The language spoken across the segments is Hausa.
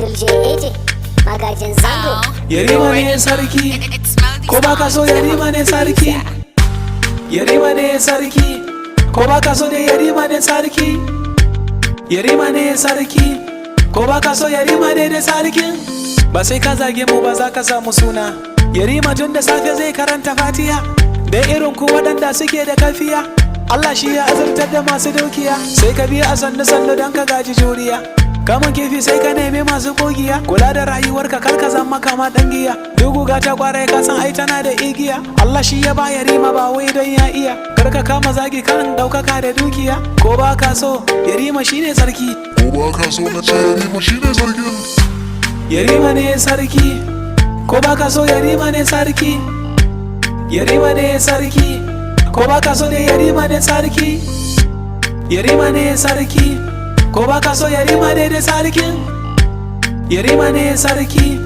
Abdul JAJ magajin zango. Yarima ne sarki, ko baka so Yarima ne sarki. Yarima ne sarki, ko baka so da Yarima ne sarki. Yarima ne sarki, ko baka so Yarima ne da sarkin. Ba sai ka zage mu ba za ka samu suna. Yarima tun da safe zai karanta Fatiha, da irin ku waɗanda suke da kafiya. Allah shi ya azurtar da masu dukiya, sai ka biya a sannu sannu don ka gaji juriya. Kamun kifi sai ka nemi masu kogiya, kula da rayuwarka kar ka zama kama dan giya. Dugu ga ta kwarai ka san ai tana da igiya. Allah shi ya ba Yarima ba wai don ya iya, kar ka kama zagi kan daukaka da dukiya. Ko ba ka so Yarima shine sarki, ko ba ka so na ce Yarima shine sarkin. Yarima ne sarki, ko ba ka so Yarima ne sarki. Yarima ne sarki, ko ba ka so da Yarima ne sarki. Yarima ne sarki, ko ba ka so Yarima ne da sarkin. Yarima ne sarki,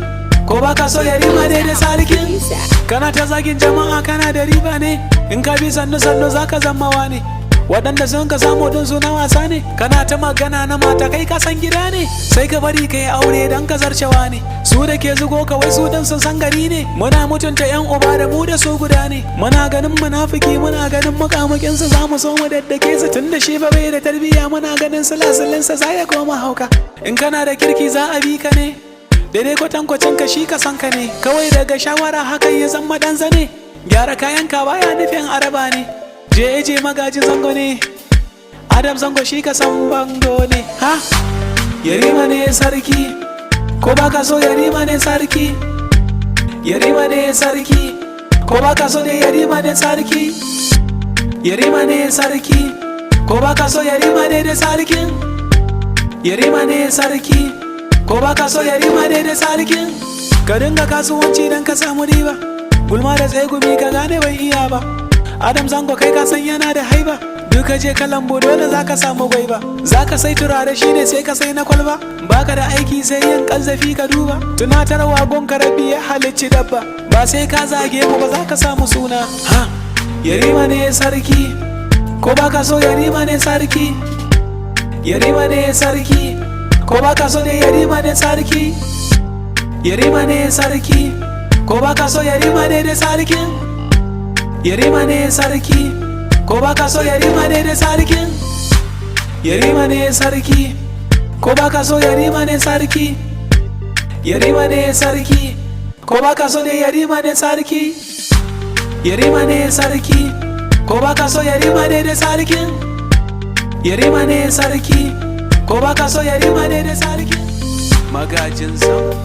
ko ba ka so Yarima ne da sarkin. Kana ta zagin jama'a kana da riba ne, in ka bi sannu sannu za ka zama wane. Waɗanda sun ka samu din su na wasa ne, kana ta magana na mata kai ka san gida ne. Sai ka bari ka yi aure don ka zarcewa ne, su da ke zugo kawai su din sun san gari ne. Muna mutunta yan uba da mu da su guda ne, muna ganin munafiki muna ganin mukamukin su, za mu so mu daddake su tun da shi fa bai da tarbiyya. Muna ganin sulasulin sa sai ya koma hauka. In kana da kirki za a bi ka ne, daidai kwatankwacin ka shi ka san ka ne. Kawai daga shawara hakan ya zama dan zane, gyara kayan ka baya nufin araba ne. JAJ magajin zango ne, Adam zango shi ka san bango ne. Ha? Yarima ne sarki, ko baka so Yarima ne sarki. Yarima ne sarki, ko baka so da Yarima ne sarki. Yarima ne sarki, ko baka so Yarima ne da sarkin. Yarima ne sarki, ko baka so Yarima ne da sarkin. Ka dinga kasuwanci don ka samu riba, gulma da tsegumi ka gane bai iya ba. Adam zango kai ka san yana da haiba, duka je ka lambu dole za ka samu gwaiba. Za ka sai turare shi ne sai ka sai na kwalba, baka da aiki sai yin ƙazafi ka duba. Tunatarwa gon ka rabi ya halicci dabba, ba sai ka zage mu ba za ka samu suna. Ha? Yarima ne sarki, ko baka so Yarima ne sarki. Yarima ne sarki, ko baka so da Yarima ne sarki. Yarima ne sarki, ko baka so Yarima ne da sarkin. Yarima ne sarki, ko baka so Yarima ne da sarkin. Yarima ne sarki, ko baka so Yarima ne sarki. Yarima ne sarki, ko baka so da Yarima ne sarki. Yarima ne sarki, ko baka so Yarima ne da sarkin. Yarima ne sarki, ko baka so Yarima ne da sarkin. Magajin zango.